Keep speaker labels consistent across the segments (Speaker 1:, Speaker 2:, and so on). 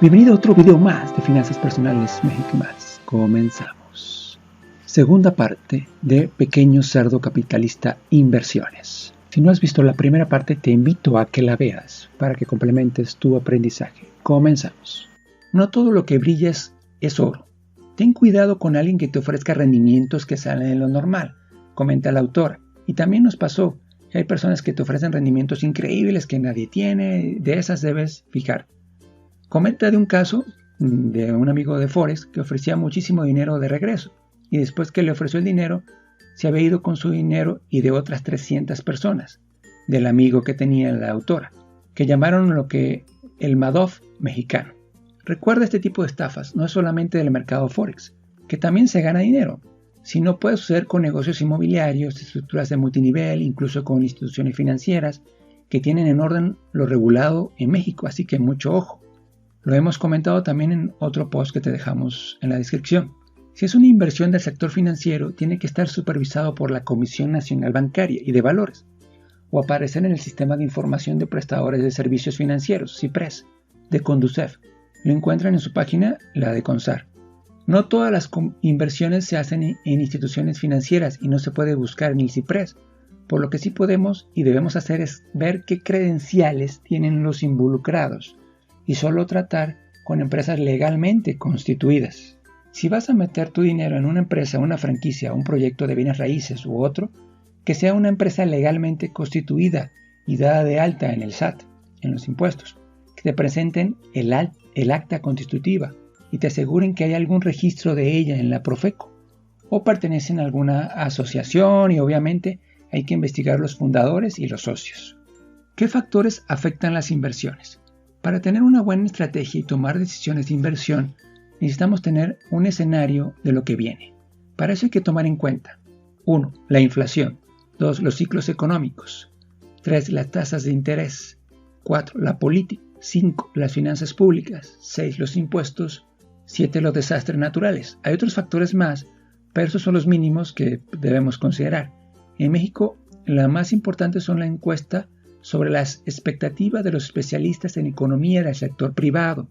Speaker 1: Bienvenido a otro video más de Finanzas Personales México Más. Comenzamos. Segunda parte de Pequeño Cerdo Capitalista Inversiones. Si no has visto la primera parte, te invito a que la veas para que complementes tu aprendizaje. Comenzamos. No todo lo que brilla es oro. Ten cuidado con alguien que te ofrezca rendimientos que salen de lo normal, comenta la autora. Y también nos pasó que hay personas que te ofrecen rendimientos increíbles que nadie tiene. De esas debes fijar. Comenta de un caso de un amigo de Forex que ofrecía muchísimo dinero de regreso y después que le ofreció el dinero se había ido con su dinero y de otras 300 personas del amigo que tenía la autora, que llamaron lo que el Madoff mexicano. Recuerda, este tipo de estafas no es solamente del mercado Forex, que también se gana dinero, sino puede suceder con negocios inmobiliarios, estructuras de multinivel, incluso con instituciones financieras que tienen en orden lo regulado en México, así que mucho ojo. Lo hemos comentado también en otro post que te dejamos en la descripción. Si es una inversión del sector financiero, tiene que estar supervisado por la Comisión Nacional Bancaria y de Valores, o aparecer en el Sistema de Información de Prestadores de Servicios Financieros, CIPRES, de Conducef. Lo encuentran en su página, la de CONSAR. No todas las inversiones se hacen en instituciones financieras y no se puede buscar en el CIPRES, por lo que sí podemos y debemos hacer es ver qué credenciales tienen los involucrados, y solo tratar con empresas legalmente constituidas. Si vas a meter tu dinero en una empresa, una franquicia, un proyecto de bienes raíces u otro, que sea una empresa legalmente constituida y dada de alta en el SAT, en los impuestos, que te presenten el acta constitutiva y te aseguren que hay algún registro de ella en la Profeco, o pertenecen a alguna asociación y obviamente hay que investigar los fundadores y los socios. ¿Qué factores afectan las inversiones? Para tener una buena estrategia y tomar decisiones de inversión, necesitamos tener un escenario de lo que viene. Para eso hay que tomar en cuenta 1. La inflación. 2. Los ciclos económicos. 3. Las tasas de interés. 4. La política. 5. Las finanzas públicas. 6. Los impuestos. 7. Los desastres naturales. Hay otros factores más, pero esos son los mínimos que debemos considerar. En México, la más importante son la encuesta sobre las expectativas de los especialistas en economía del sector privado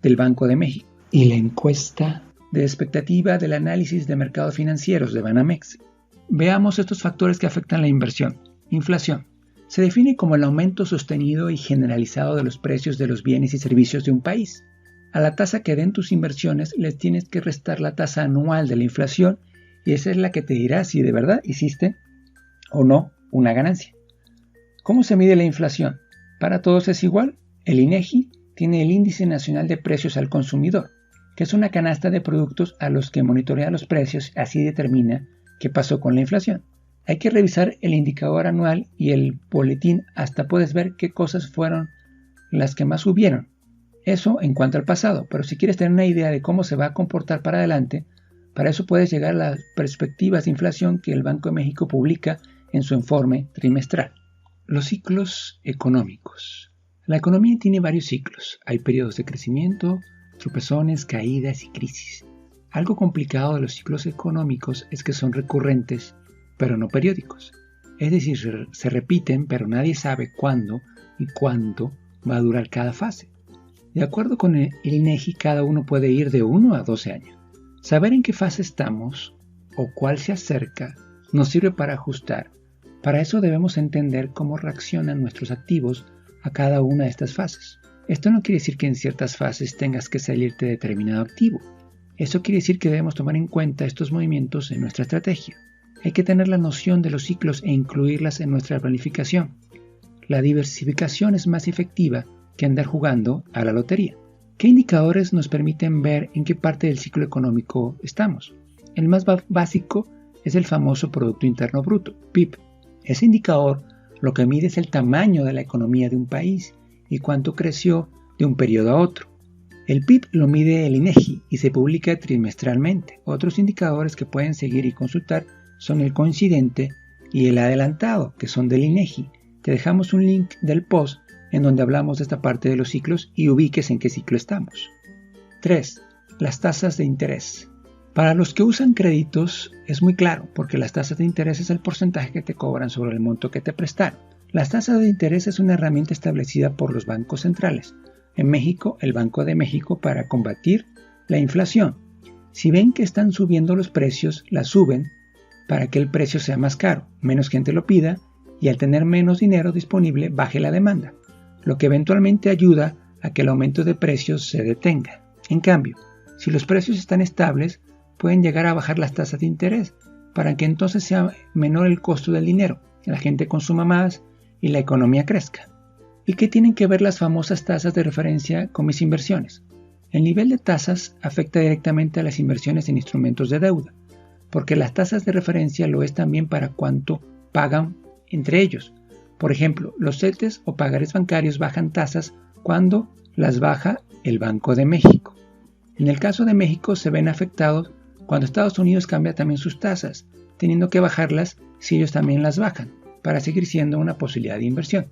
Speaker 1: del Banco de México y la encuesta de expectativa del análisis de mercados financieros de Banamex. Veamos estos factores que afectan la inversión. Inflación. Se define como el aumento sostenido y generalizado de los precios de los bienes y servicios de un país. A la tasa que den tus inversiones les tienes que restar la tasa anual de la inflación y esa es la que te dirá si de verdad hiciste o no una ganancia. ¿Cómo se mide la inflación? Para todos es igual. El INEGI tiene el Índice Nacional de Precios al Consumidor, que es una canasta de productos a los que monitorea los precios, así determina qué pasó con la inflación. Hay que revisar el indicador anual y el boletín, hasta puedes ver qué cosas fueron las que más subieron. Eso en cuanto al pasado, pero si quieres tener una idea de cómo se va a comportar para adelante, para eso puedes llegar a las perspectivas de inflación que el Banco de México publica en su informe trimestral. Los ciclos económicos. La economía tiene varios ciclos. Hay periodos de crecimiento, tropezones, caídas y crisis. Algo complicado de los ciclos económicos es que son recurrentes, pero no periódicos. Es decir, se repiten, pero nadie sabe cuándo y cuánto va a durar cada fase. De acuerdo con el INEGI, cada uno puede ir de 1 a 12 años. Saber en qué fase estamos o cuál se acerca nos sirve para ajustar. Para eso debemos entender cómo reaccionan nuestros activos a cada una de estas fases. Esto no quiere decir que en ciertas fases tengas que salirte de determinado activo. Eso quiere decir que debemos tomar en cuenta estos movimientos en nuestra estrategia. Hay que tener la noción de los ciclos e incluirlas en nuestra planificación. La diversificación es más efectiva que andar jugando a la lotería. ¿Qué indicadores nos permiten ver en qué parte del ciclo económico estamos? El más básico es el famoso Producto Interno Bruto, PIB. Ese indicador lo que mide es el tamaño de la economía de un país y cuánto creció de un periodo a otro. El PIB lo mide el INEGI y se publica trimestralmente. Otros indicadores que pueden seguir y consultar son el coincidente y el adelantado, que son del INEGI. Te dejamos un link del post en donde hablamos de esta parte de los ciclos y ubiques en qué ciclo estamos. 3. Las tasas de interés. Para los que usan créditos es muy claro, porque las tasas de interés es el porcentaje que te cobran sobre el monto que te prestaron. Las tasas de interés es una herramienta establecida por los bancos centrales En México, el Banco de México para combatir la inflación. Si ven que están subiendo los precios, la suben para que el precio sea más caro, menos gente lo pida y al tener menos dinero disponible baje la demanda, lo que eventualmente ayuda a que el aumento de precios se detenga. En cambio, si los precios están estables, pueden llegar a bajar las tasas de interés para que entonces sea menor el costo del dinero, la gente consuma más y la economía crezca. ¿Y qué tienen que ver las famosas tasas de referencia con mis inversiones? El nivel de tasas afecta directamente a las inversiones en instrumentos de deuda, porque las tasas de referencia lo es también para cuánto pagan entre ellos. Por ejemplo, los CETES o pagares bancarios bajan tasas cuando las baja el Banco de México. En el caso de México se ven afectados cuando Estados Unidos cambia también sus tasas, teniendo que bajarlas si ellos también las bajan, para seguir siendo una posibilidad de inversión.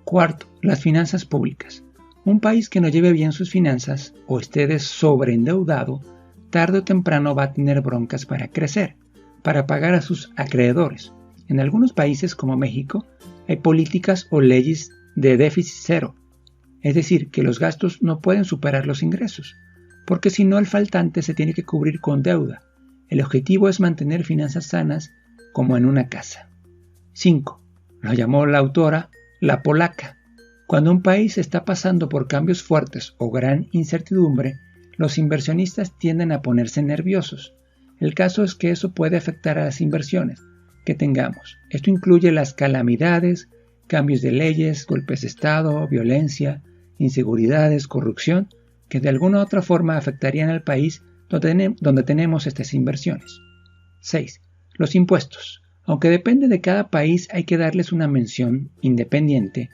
Speaker 1: Cuarto, las finanzas públicas. Un país que no lleve bien sus finanzas o esté sobreendeudado, tarde o temprano va a tener broncas para crecer, para pagar a sus acreedores. En algunos países como México hay políticas o leyes de déficit cero, es decir, que los gastos no pueden superar los ingresos, porque si no el faltante se tiene que cubrir con deuda. El objetivo es mantener finanzas sanas como en una casa. 5. Lo llamó la autora la polaca. Cuando un país está pasando por cambios fuertes o gran incertidumbre, los inversionistas tienden a ponerse nerviosos. El caso es que eso puede afectar a las inversiones que tengamos. Esto incluye las calamidades, cambios de leyes, golpes de Estado, violencia, inseguridades, corrupción, que de alguna u otra forma afectarían al país donde tenemos estas inversiones. 6. Los impuestos. Aunque depende de cada país, hay que darles una mención independiente.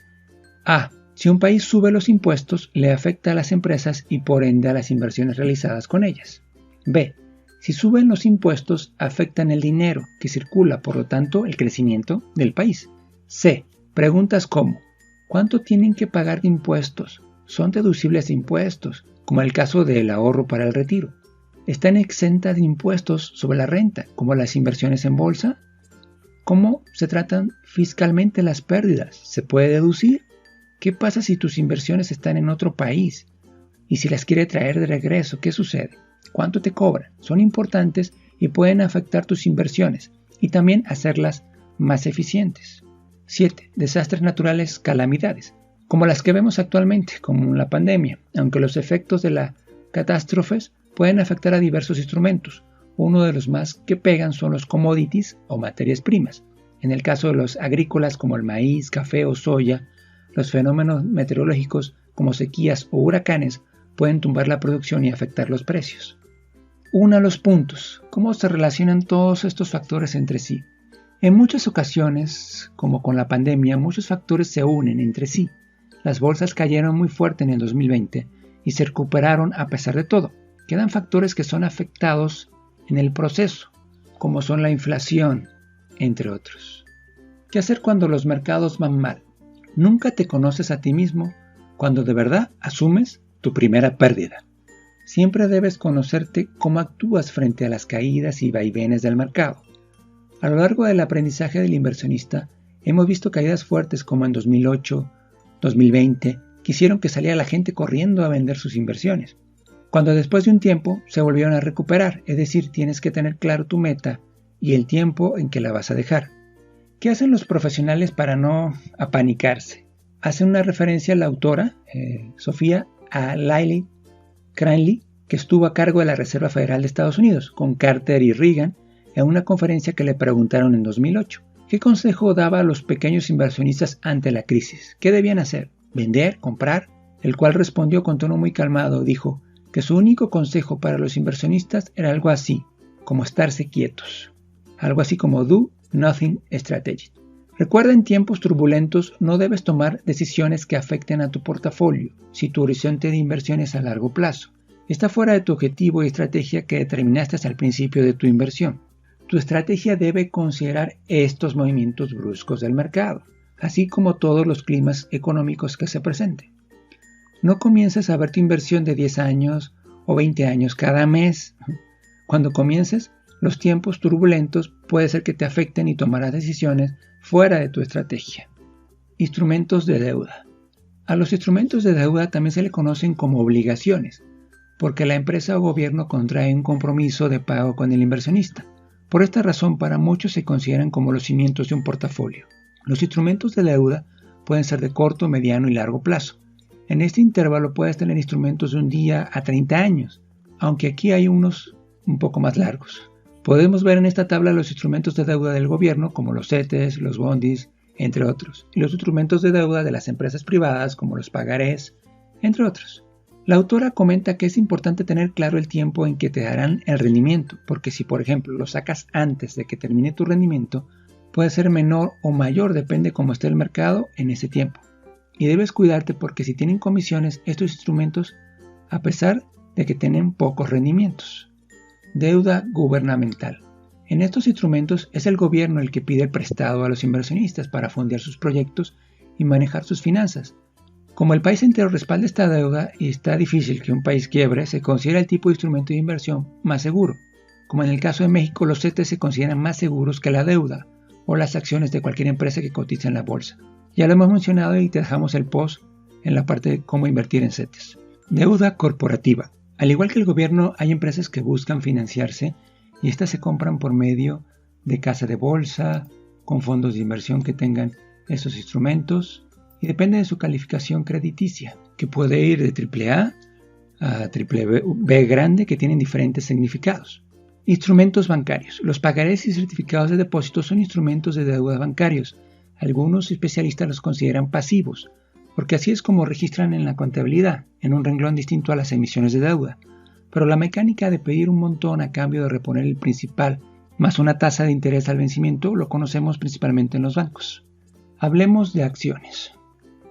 Speaker 1: A. Si un país sube los impuestos, le afecta a las empresas y por ende a las inversiones realizadas con ellas. B. Si suben los impuestos, afectan el dinero que circula, por lo tanto, el crecimiento del país. C. Preguntas como: ¿cuánto tienen que pagar de impuestos? ¿Son deducibles de impuestos, como el caso del ahorro para el retiro? ¿Están exentas de impuestos sobre la renta, como las inversiones en bolsa? ¿Cómo se tratan fiscalmente las pérdidas? ¿Se puede deducir? ¿Qué pasa si tus inversiones están en otro país? Y si las quiere traer de regreso, ¿qué sucede? ¿Cuánto te cobran? Son importantes y pueden afectar tus inversiones y también hacerlas más eficientes. 7. Desastres naturales, calamidades, como las que vemos actualmente, como la pandemia, aunque los efectos de las catástrofes pueden afectar a diversos instrumentos. Uno de los más que pegan son los commodities o materias primas. En el caso de los agrícolas como el maíz, café o soya, los fenómenos meteorológicos como sequías o huracanes pueden tumbar la producción y afectar los precios. Una los puntos. ¿Cómo se relacionan todos estos factores entre sí? En muchas ocasiones, como con la pandemia, muchos factores se unen entre sí. Las bolsas cayeron muy fuerte en el 2020 y se recuperaron a pesar de todo. Quedan factores que son afectados en el proceso, como son la inflación, entre otros. ¿Qué hacer cuando los mercados van mal? Nunca te conoces a ti mismo cuando de verdad asumes tu primera pérdida. Siempre debes conocerte cómo actúas frente a las caídas y vaivenes del mercado. A lo largo del aprendizaje del inversionista, hemos visto caídas fuertes como en 2008, 2020, que hicieron que saliera la gente corriendo a vender sus inversiones. Cuando después de un tiempo se volvieron a recuperar, es decir, tienes que tener claro tu meta y el tiempo en que la vas a dejar. ¿Qué hacen los profesionales para no apanicarse? Hacen una referencia a la autora, Sofía, a Lyle Cranley, que estuvo a cargo de la Reserva Federal de Estados Unidos, con Carter y Reagan, en una conferencia que le preguntaron en 2008. ¿Qué consejo daba a los pequeños inversionistas ante la crisis? ¿Qué debían hacer? ¿Vender? ¿Comprar? El cual respondió con tono muy calmado, dijo que su único consejo para los inversionistas era algo así, como estarse quietos. Algo así como do nothing strategy. Recuerda, en tiempos turbulentos no debes tomar decisiones que afecten a tu portafolio si tu horizonte de inversión es a largo plazo. Está fuera de tu objetivo y estrategia que determinaste al principio de tu inversión. Tu estrategia debe considerar estos movimientos bruscos del mercado, así como todos los climas económicos que se presenten. No comiences a ver tu inversión de 10 años o 20 años cada mes. Cuando comiences, los tiempos turbulentos puede ser que te afecten y tomarás decisiones fuera de tu estrategia. Instrumentos de deuda. A los instrumentos de deuda también se le conocen como obligaciones, porque la empresa o gobierno contrae un compromiso de pago con el inversionista. Por esta razón, para muchos se consideran como los cimientos de un portafolio. Los instrumentos de deuda pueden ser de corto, mediano y largo plazo. En este intervalo puedes tener instrumentos de un día a 30 años, aunque aquí hay unos un poco más largos. Podemos ver en esta tabla los instrumentos de deuda del gobierno, como los CETES, los bondis, entre otros, y los instrumentos de deuda de las empresas privadas, como los pagarés, entre otros. La autora comenta que es importante tener claro el tiempo en que te darán el rendimiento, porque si por ejemplo lo sacas antes de que termine tu rendimiento, puede ser menor o mayor, depende cómo esté el mercado en ese tiempo. Y debes cuidarte porque si tienen comisiones estos instrumentos, a pesar de que tienen pocos rendimientos. Deuda gubernamental. En estos instrumentos es el gobierno el que pide el prestado a los inversionistas para fondear sus proyectos y manejar sus finanzas. Como el país entero respalda esta deuda y está difícil que un país quiebre, se considera el tipo de instrumento de inversión más seguro. Como en el caso de México, los CETES se consideran más seguros que la deuda o las acciones de cualquier empresa que cotiza en la bolsa. Ya lo hemos mencionado y te dejamos el post en la parte de cómo invertir en CETES. Deuda corporativa. Al igual que el gobierno, hay empresas que buscan financiarse y estas se compran por medio de casa de bolsa, con fondos de inversión que tengan estos instrumentos y depende de su calificación crediticia, que puede ir de AAA a BBB grande, que tienen diferentes significados. Instrumentos bancarios. Los pagarés y certificados de depósito son instrumentos de deuda bancarios. Algunos especialistas los consideran pasivos, porque así es como registran en la contabilidad, en un renglón distinto a las emisiones de deuda. Pero la mecánica de pedir un montón a cambio de reponer el principal más una tasa de interés al vencimiento lo conocemos principalmente en los bancos. Hablemos de acciones.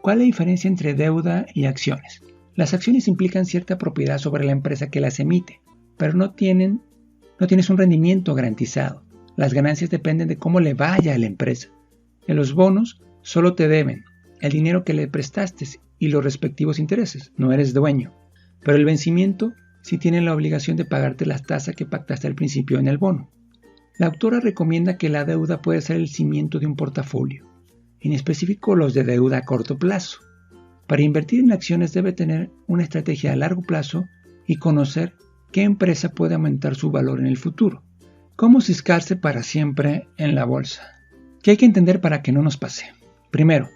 Speaker 1: ¿Cuál es la diferencia entre deuda y acciones? Las acciones implican cierta propiedad sobre la empresa que las emite, pero no tienes un rendimiento garantizado. Las ganancias dependen de cómo le vaya a la empresa. En los bonos solo te deben el dinero que le prestaste y los respectivos intereses, no eres dueño. Pero el vencimiento sí tiene la obligación de pagarte las tasas que pactaste al principio en el bono. La autora recomienda que la deuda puede ser el cimiento de un portafolio, en específico los de deuda a corto plazo. Para invertir en acciones debe tener una estrategia a largo plazo y conocer qué empresa puede aumentar su valor en el futuro. ¿Cómo ciscarse para siempre en la bolsa? ¿Qué hay que entender para que no nos pase? Primero,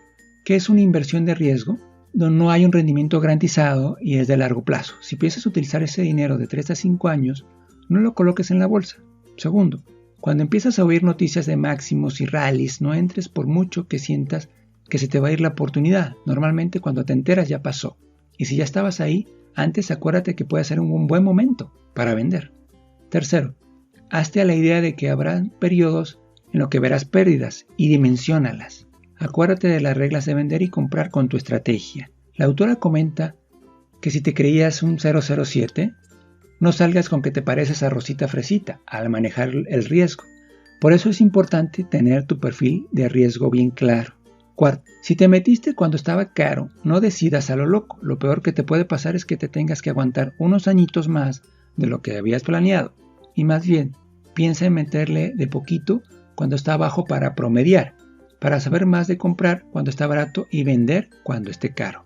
Speaker 1: ¿qué es una inversión de riesgo? Donde no hay un rendimiento garantizado y es de largo plazo. Si piensas utilizar ese dinero de 3 a 5 años, no lo coloques en la bolsa. Segundo, cuando empiezas a oír noticias de máximos y rallies, no entres por mucho que sientas que se te va a ir la oportunidad. Normalmente cuando te enteras ya pasó. Y si ya estabas ahí, antes acuérdate que puede ser un buen momento para vender. Tercero, hazte a la idea de que habrá periodos en los que verás pérdidas y dimensiónalas. Acuérdate de las reglas de vender y comprar con tu estrategia. La autora comenta que si te creías un 007, no salgas con que te pareces a Rosita Fresita al manejar el riesgo. Por eso es importante tener tu perfil de riesgo bien claro. Cuarto, si te metiste cuando estaba caro, no decidas a lo loco. Lo peor que te puede pasar es que te tengas que aguantar unos añitos más de lo que habías planeado. Y más bien, piensa en meterle de poquito cuando está bajo para promediar, para saber más de comprar cuando está barato y vender cuando esté caro.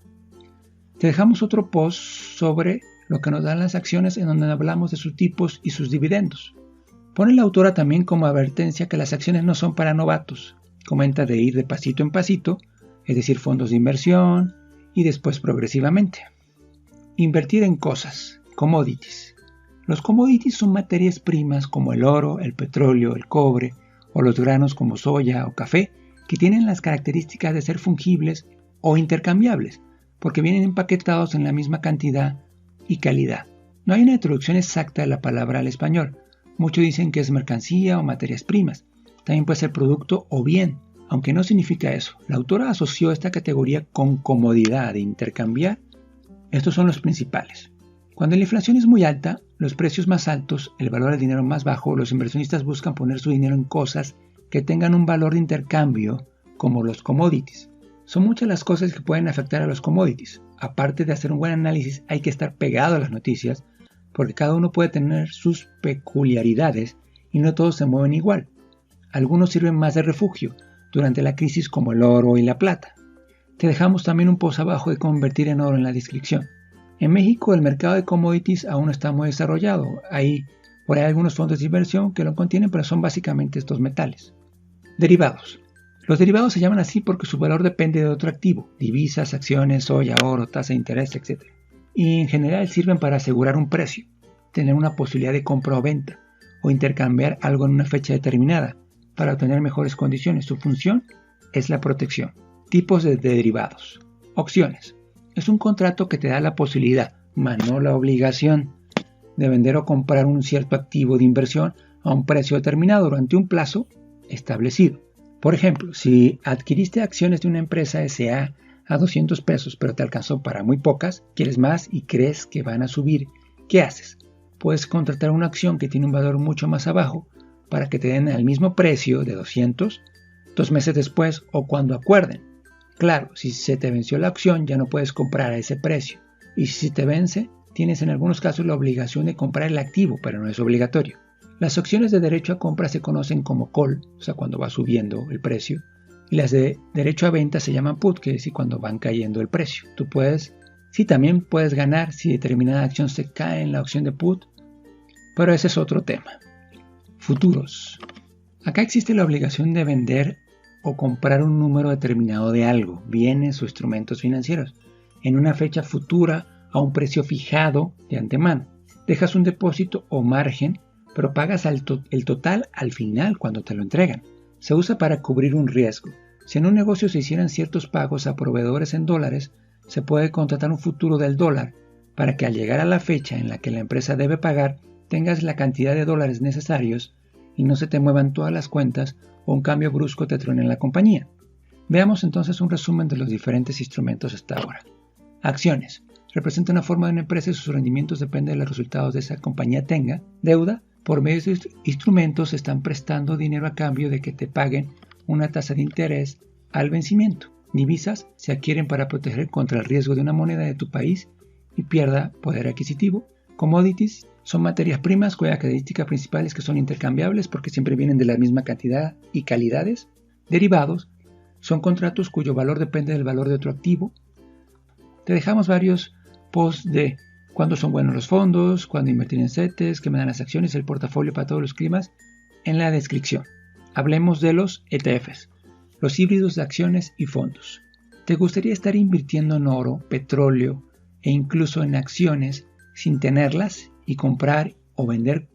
Speaker 1: Te dejamos otro post sobre lo que nos dan las acciones en donde hablamos de sus tipos y sus dividendos. Pone la autora también como advertencia que las acciones no son para novatos. Comenta de ir de pasito en pasito, es decir, fondos de inversión y después progresivamente. Invertir en cosas, commodities. Los commodities son materias primas como el oro, el petróleo, el cobre o los granos como soya o café, que tienen las características de ser fungibles o intercambiables, porque vienen empaquetados en la misma cantidad y calidad. No hay una traducción exacta de la palabra al español. Muchos dicen que es mercancía o materias primas. También puede ser producto o bien, aunque no significa eso. La autora asoció esta categoría con comodidad de intercambiar. Estos son los principales. Cuando la inflación es muy alta, los precios más altos, el valor del dinero más bajo, los inversionistas buscan poner su dinero en cosas que tengan un valor de intercambio, como los commodities. Son muchas las cosas que pueden afectar a los commodities. Aparte de hacer un buen análisis, hay que estar pegado a las noticias, porque cada uno puede tener sus peculiaridades y no todos se mueven igual. Algunos sirven más de refugio durante la crisis como el oro y la plata. Te dejamos también un post abajo de convertir en oro en la descripción. En México el mercado de commodities aún no está muy desarrollado. Hay por ahí algunos fondos de inversión que lo contienen, pero son básicamente estos metales. Derivados. Los derivados se llaman así porque su valor depende de otro activo, divisas, acciones, soya, oro, tasa de interés, etc. Y en general sirven para asegurar un precio, tener una posibilidad de compra o venta, o intercambiar algo en una fecha determinada para obtener mejores condiciones. Su función es la protección. Tipos de derivados. Opciones. Es un contrato que te da la posibilidad, más no la obligación, de vender o comprar un cierto activo de inversión a un precio determinado durante un plazo establecido. Por ejemplo, si adquiriste acciones de una empresa SA a 200 pesos, pero te alcanzó para muy pocas, quieres más y crees que van a subir, ¿qué haces? Puedes contratar una acción que tiene un valor mucho más abajo para que te den al mismo precio de 200, 2 meses después o cuando acuerden. Claro, si se te venció la acción ya no puedes comprar a ese precio, y si se te vence, tienes en algunos casos la obligación de comprar el activo, pero no es obligatorio. Las opciones de derecho a compra se conocen como call, o sea, cuando va subiendo el precio, y las de derecho a venta se llaman put, que es decir, cuando van cayendo el precio. También puedes ganar si determinada acción se cae en la opción de put, pero ese es otro tema. Futuros. Acá existe la obligación de vender o comprar un número determinado de algo, bienes o instrumentos financieros, en una fecha futura a un precio fijado de antemano. Dejas un depósito o margen, pero pagas el total al final cuando te lo entregan. Se usa para cubrir un riesgo. Si en un negocio se hicieran ciertos pagos a proveedores en dólares, se puede contratar un futuro del dólar para que al llegar a la fecha en la que la empresa debe pagar, tengas la cantidad de dólares necesarios y no se te muevan todas las cuentas o un cambio brusco te truene en la compañía. Veamos entonces un resumen de los diferentes instrumentos hasta ahora. Acciones. Representa una forma de una empresa y sus rendimientos dependen de los resultados de esa compañía tenga. Deuda. Por medio de estos instrumentos se están prestando dinero a cambio de que te paguen una tasa de interés al vencimiento. Divisas se adquieren para proteger contra el riesgo de una moneda de tu país y pierda poder adquisitivo. Commodities son materias primas cuya característica principal es que son intercambiables porque siempre vienen de la misma cantidad y calidades. Derivados son contratos cuyo valor depende del valor de otro activo. Te dejamos varios posts de cuándo son buenos los fondos, cuándo invertir en CETES, qué me dan las acciones, el portafolio para todos los climas, en la descripción. Hablemos de los ETFs, los híbridos de acciones y fondos. ¿Te gustaría estar invirtiendo en oro, petróleo e incluso en acciones sin tenerlas y comprar o vender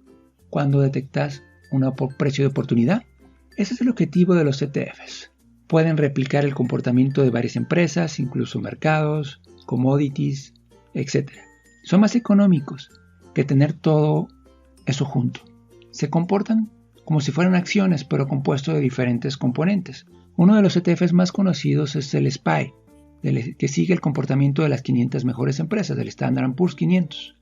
Speaker 1: cuando detectas un precio de oportunidad? Ese es el objetivo de los ETFs. Pueden replicar el comportamiento de varias empresas, incluso mercados, commodities, etc. Son más económicos que tener todo eso junto. Se comportan como si fueran acciones, pero compuesto de diferentes componentes. Uno de los ETFs más conocidos es el SPY, que sigue el comportamiento de las 500 mejores empresas, del Standard & Poor's 500.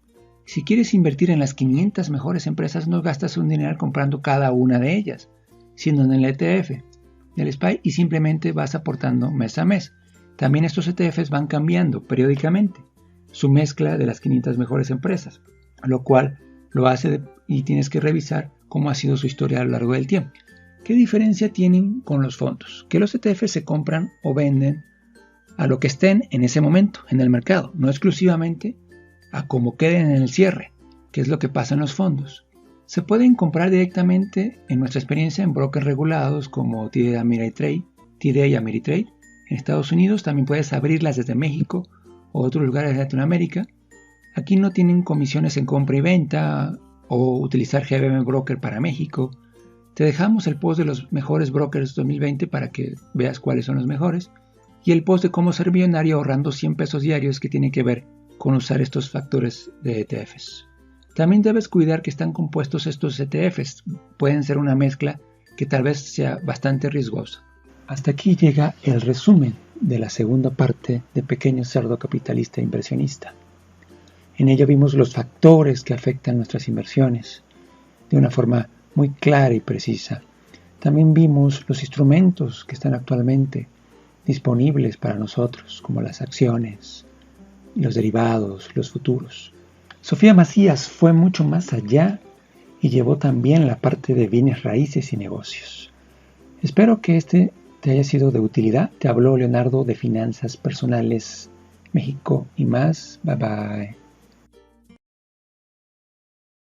Speaker 1: Si quieres invertir en las 500 mejores empresas, no gastas un dinero comprando cada una de ellas, sino en el ETF del SPY y simplemente vas aportando mes a mes. También estos ETFs van cambiando periódicamente su mezcla de las 500 mejores empresas, lo cual lo hace y tienes que revisar cómo ha sido su historia a lo largo del tiempo. ¿Qué diferencia tienen con los fondos? Que los ETFs se compran o venden a lo que estén en ese momento en el mercado, no exclusivamente a cómo queden en el cierre, que es lo que pasa en los fondos. Se pueden comprar directamente, en nuestra experiencia, en brokers regulados como TD y Ameritrade. En Estados Unidos también puedes abrirlas desde México o otros lugares de Latinoamérica. Aquí no tienen comisiones en compra y venta o utilizar GBM Broker para México. Te dejamos el post de los mejores brokers 2020 para que veas cuáles son los mejores y el post de cómo ser millonario ahorrando 100 pesos diarios que tiene que ver con usar estos factores de ETFs. También debes cuidar que están compuestos estos ETFs. Pueden ser una mezcla que tal vez sea bastante riesgosa. Hasta aquí llega el resumen de la segunda parte de Pequeño Cerdo Capitalista Inversionista. En ella vimos los factores que afectan nuestras inversiones de una forma muy clara y precisa. También vimos los instrumentos que están actualmente disponibles para nosotros, como las acciones, los derivados, los futuros. Sofía Macías fue mucho más allá y llevó también la parte de bienes raíces y negocios. Espero que este te haya sido de utilidad. Te habló Leonardo de Finanzas Personales México y más. Bye bye.